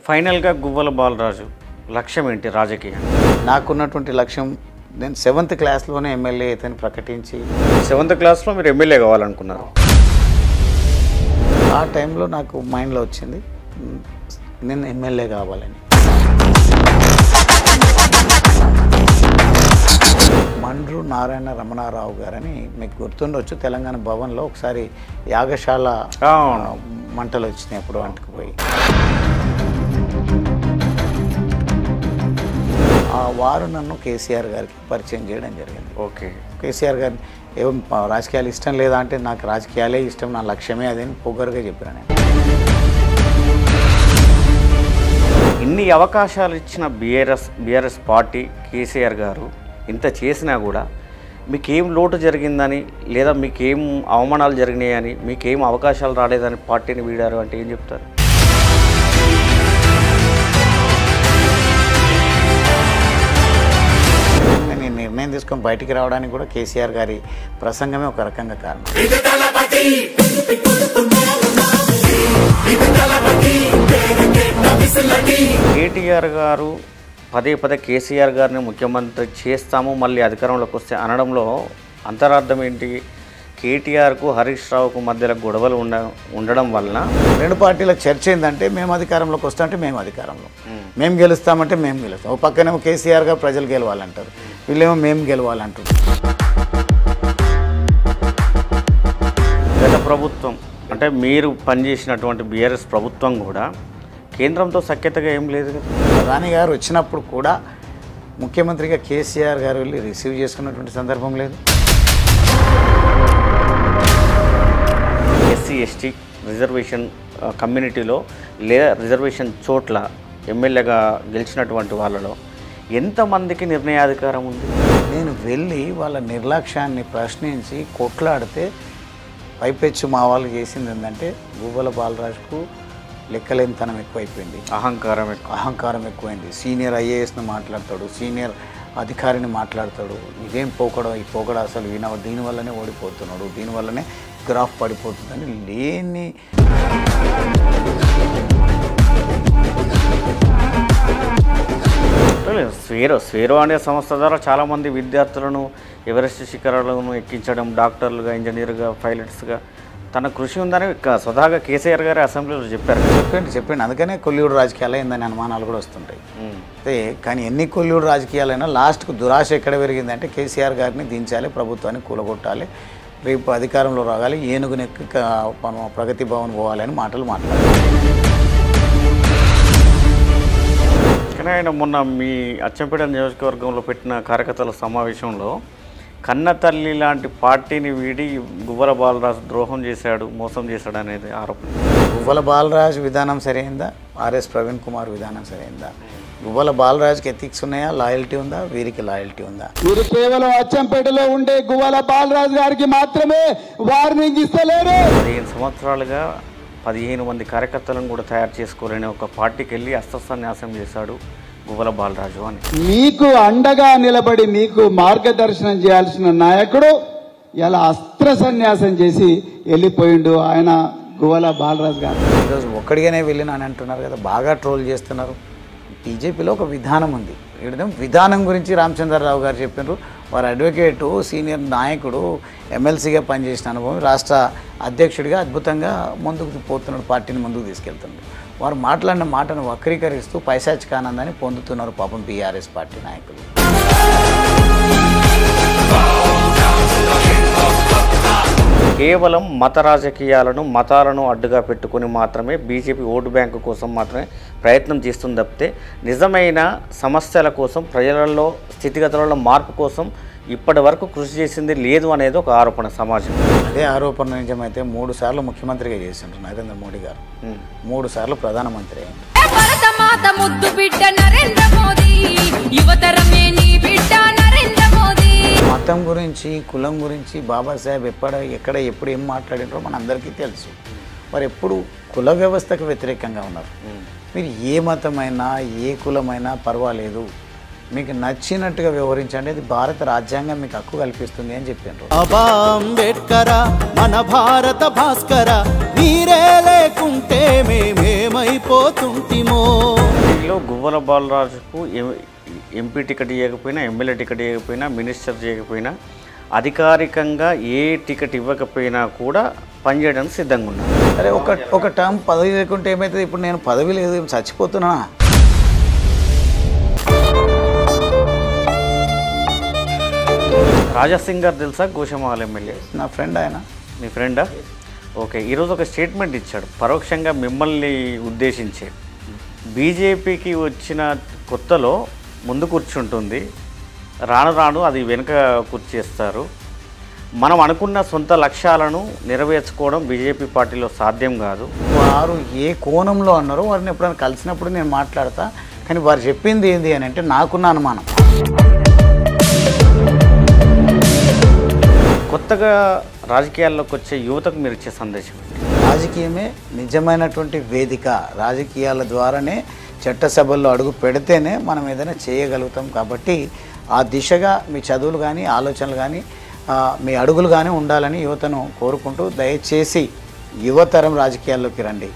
ఫైనల్గా గువ్వల బాలరాజు లక్ష్యం ఏంటి రాజకీయం? నాకున్నటువంటి లక్ష్యం నేను 7th క్లాస్లోనే ఎమ్మెల్యే అయితేని ప్రకటించి 7th క్లాస్లో మీరు ఎమ్మెల్యే కావాలనుకున్నారు. ఆ టైంలో నాకు మైండ్లో వచ్చింది నేను ఎమ్మెల్యే కావాలని. మండ్రు నారాయణ రమణారావు గారని మీకు గుర్తుండొచ్చు, తెలంగాణ భవన్లో ఒకసారి యాగశాల మంటలు వచ్చినాయి అప్పుడు అంటుకుపోయి. వారు నన్ను కేసీఆర్ గారికి పరిచయం చేయడం జరిగింది. ఓకే, కేసీఆర్ గారిని ఏం రాజకీయాలు ఇష్టం లేదా అంటే నాకు రాజకీయాలే ఇష్టం, నా లక్ష్యమే అదని పొగరుగా చెప్పాను నేను. ఇన్ని అవకాశాలు ఇచ్చిన బీఆర్ఎస్ పార్టీ కేసీఆర్ గారు ఇంత చేసినా కూడా మీకేం లోటు జరిగిందని లేదా మీకేం అవమానాలు జరిగినాయని మీకేం అవకాశాలు రాలేదని పార్టీని వీడారు అంటే ఏం చెప్తారు? నేను నిర్ణయం తీసుకొని బయటికి రావడానికి కూడా కేసీఆర్ గారి ప్రసంగమే ఒక రకంగా కారణం. కేటీఆర్ గారు పదే పదే కేసీఆర్ గారిని ముఖ్యమంత్రి చేస్తాము మళ్ళీ అధికారంలోకి వస్తే అనడంలో అంతరార్థం ఏంటి? కేటీఆర్కు హరీష్ రావుకు మధ్యలో గొడవలు ఉండడం వలన రెండు పార్టీలకు చర్చ ఏంటంటే మేము అధికారంలోకి వస్తామంటే మేము అధికారంలో, మేము గెలుస్తామంటే మేము గెలుస్తాం. ఓ పక్కనేమో కేసీఆర్ గారు ప్రజలు గెలవాలంటారు, వీళ్ళేమో మేము గెలవాలంటారు. గత ప్రభుత్వం అంటే మీరు పనిచేసినటువంటి బీఆర్ఎస్ ప్రభుత్వం కూడా కేంద్రంతో సఖ్యతగా ఏం లేదు కదా. ప్రధాని గారు వచ్చినప్పుడు కూడా ముఖ్యమంత్రిగా కేసీఆర్ గారు వెళ్ళి రిసీవ్ చేసుకున్నటువంటి సందర్భం లేదు. ఎస్సీ ఎస్టీ రిజర్వేషన్ కమ్యూనిటీలో లేదా రిజర్వేషన్ చోట్ల ఎమ్మెల్యేగా గెలిచినటువంటి వాళ్ళలో ఎంతమందికి నిర్ణయాధికారం ఉంది? నేను వెళ్ళి వాళ్ళ నిర్లక్ష్యాన్ని ప్రశ్నించి కొట్లాడితే పైపెచ్చు మా వాళ్ళు చేసింది ఏంటంటే గువ్వల బాలరాజుకు లెక్కలేనితనం ఎక్కువైపోయింది, అహంకారం ఎక్కువైంది. సీనియర్ ఐఏఎస్ని మాట్లాడతాడు, సీనియర్ అధికారిని మాట్లాడతాడు. ఇదేం పోకడం, ఈ పోకడ అసలు దీనివల్లనే ఓడిపోతున్నాడు, దీనివల్లనే గ్రాఫ్ పడిపోతుందని లేని స్వేరో అనే సంస్థ ద్వారా చాలామంది విద్యార్థులను ఎవరెస్ట్ శిఖరాలను ఎక్కించడం, డాక్టర్లుగా, ఇంజనీర్గా, పైలట్స్గా తన కృషి ఉందని స్వతహాగా కేసీఆర్ గారి అసెంబ్లీలో చెప్పారు. చెప్పండి అందుకనే కొల్లివుడు రాజకీయాలు అయిందని అనుమానాలు కూడా వస్తుంటాయి. అయితే కానీ ఎన్ని కొల్లివుడు రాజకీయాలైనా లాస్ట్కు దురాశ ఎక్కడ పెరిగిందంటే కేసీఆర్ గారిని దించాలి, ప్రభుత్వాన్ని కూలగొట్టాలి, రేపు అధికారంలో రాగాలి, ఏనుగునెక్కి ప్రగతి భవన్ పోవాలని మాటలు మాట్లాడారు. కానీ ఆయన మొన్న మీ అచ్చంపేట నియోజకవర్గంలో పెట్టిన కార్యకర్తల సమావేశంలో కన్న తల్లి లాంటి పార్టీని వీడి గువ్వల బాలరాజు ద్రోహం చేశాడు, మోసం చేశాడు అనేది ఆరోపణ. గువ్వల బాలరాజు విధానం సరైందా? ఆర్ఎస్ ప్రవీణ్ కుమార్ విధానం సరైందా? గువ్వల బాలరాజుకి ఎథిక్స్ ఉన్నాయా? లాయల్టీ ఉందా? వీరికి లాయల్టీ ఉందా? వీరు కేవలం అచ్చంపేటలో ఉండే గువ్వల బాలరాజు గారికి మాత్రమే వార్నింగ్ ఇస్తలేరు. 15 సంవత్సరాలుగా 15 మంది కార్యకర్తలను కూడా తయారు చేసుకోలేని ఒక పార్టీకి వెళ్ళి అస్త్రసన్యాసం చేశాడు గువ్వల బాలరాజు అని. మీకు అండగా నిలబడి మీకు మార్గదర్శనం చేయాల్సిన నాయకుడు ఇలా అస్త్ర సన్యాసం చేసి వెళ్ళిపోయిండు ఆయన గువ్వల బాలరాజు గారు. ఈరోజు ఒక్కడిగానే వెళ్ళిన అని అంటున్నారు కదా, బాగా ట్రోల్ చేస్తున్నారు. బీజేపీలో ఒక విధానం ఉంది, విధానం గురించి రామచంద్రరావు గారు చెప్పినారు. వారు అడ్వకేటు, సీనియర్ నాయకుడు, ఎమ్మెల్సీగా పనిచేసిన అనుభవం, రాష్ట్ర అధ్యక్షుడిగా అద్భుతంగా ముందుకు పోతున్నాడు, పార్టీని ముందుకు తీసుకెళ్తున్నాడు. వారు మాట్లాడిన మాటను వక్రీకరిస్తూ పైశాచిక ఆనందాన్ని పొందుతున్నారు పాపం బీఆర్ఎస్ పార్టీ నాయకులు. కేవలం మత రాజకీయాలను, మతాలను అడ్డుగా పెట్టుకుని మాత్రమే బీజేపీ ఓటు బ్యాంకు కోసం మాత్రమే ప్రయత్నం చేస్తుంది తప్పితే నిజమైన సమస్యల కోసం, ప్రజలలో స్థితిగతులలో మార్పు కోసం ఇప్పటి వరకు కృషి చేసింది లేదు అనేది ఒక ఆరోపణ సమాజం. అదే ఆరోపణ నిజమైతే 3 సార్లు ముఖ్యమంత్రిగా చేసిండ్రు నరేంద్ర మోడీ గారు, 3 సార్లు ప్రధానమంత్రి అయ్యింది. మతం గురించి, కులం గురించి బాబాసాహెబ్ ఎక్కడ ఎప్పుడు ఏం మాట్లాడినారో మన అందరికీ తెలుసు. వారు ఎప్పుడు కుల వ్యవస్థకు వ్యతిరేకంగా ఉన్నారు. మీరు ఏ మతమైనా ఏ కులమైనా పర్వాలేదు, మీకు నచ్చినట్టుగా వ్యవహరించండి, అది భారత రాజ్యాంగం మీకు హక్కు కల్పిస్తుంది అని చెప్పారు. అంబేద్కర్ మన భారత భాస్కర, మీరే లేకుంటే మేమేమైపోతుంటిమో. పార్టీలో గువ్వల బాలరాజుకు ఎంపీ టికెట్ ఇవ్వకపోయినా, ఎమ్మెల్యే టికెట్ ఇవ్వకపోయినా, మినిస్టర్ చేయకపోయినా, అధికారికంగా ఏ టికెట్ ఇవ్వకపోయినా కూడా పనిచేయడానికి సిద్ధంగా ఉన్నారు. అరే ఒక టర్మ్ పదవి లేకుంటే ఏమవుతుంది? ఇప్పుడు నేను పదవి లేదు, చచ్చిపోతున్నా. రాజాసింగ్ గారు తెలుసా? గోషమాల ఎమ్మెల్యే నా ఫ్రెండ్ ఆయన. మీ ఫ్రెండా? ఓకే. ఈరోజు ఒక స్టేట్మెంట్ ఇచ్చాడు పరోక్షంగా మిమ్మల్ని ఉద్దేశించి. బీజేపీకి వచ్చిన కొత్తలో ముందు కూర్చుంటుంది, రాను రాను అది వెనుక కూర్చేస్తారు. మనం అనుకున్న సొంత లక్ష్యాలను నెరవేర్చుకోవడం బీజేపీ పార్టీలో సాధ్యం కాదు. వారు ఏ కోణంలో అన్నారో వారిని ఎప్పుడైనా కలిసినప్పుడు నేను మాట్లాడతా. కానీ వారు చెప్పింది ఏంది అని అంటే నాకున్న అనుమానం. కొత్తగా రాజకీయాల్లోకి వచ్చే యువతకు మీరు ఇచ్చే సందేశం? రాజకీయమే నిజమైనటువంటి వేదిక. రాజకీయాల ద్వారానే చట్టసభల్లో అడుగు పెడితేనే మనం ఏదైనా చేయగలుగుతాం. కాబట్టి ఆ దిశగా మీ చదువులు కానీ, ఆలోచనలు కానీ, మీ అడుగులు కానీ ఉండాలని యువతను కోరుకుంటూ, దయచేసి యువతరం రాజకీయాల్లోకి రండి.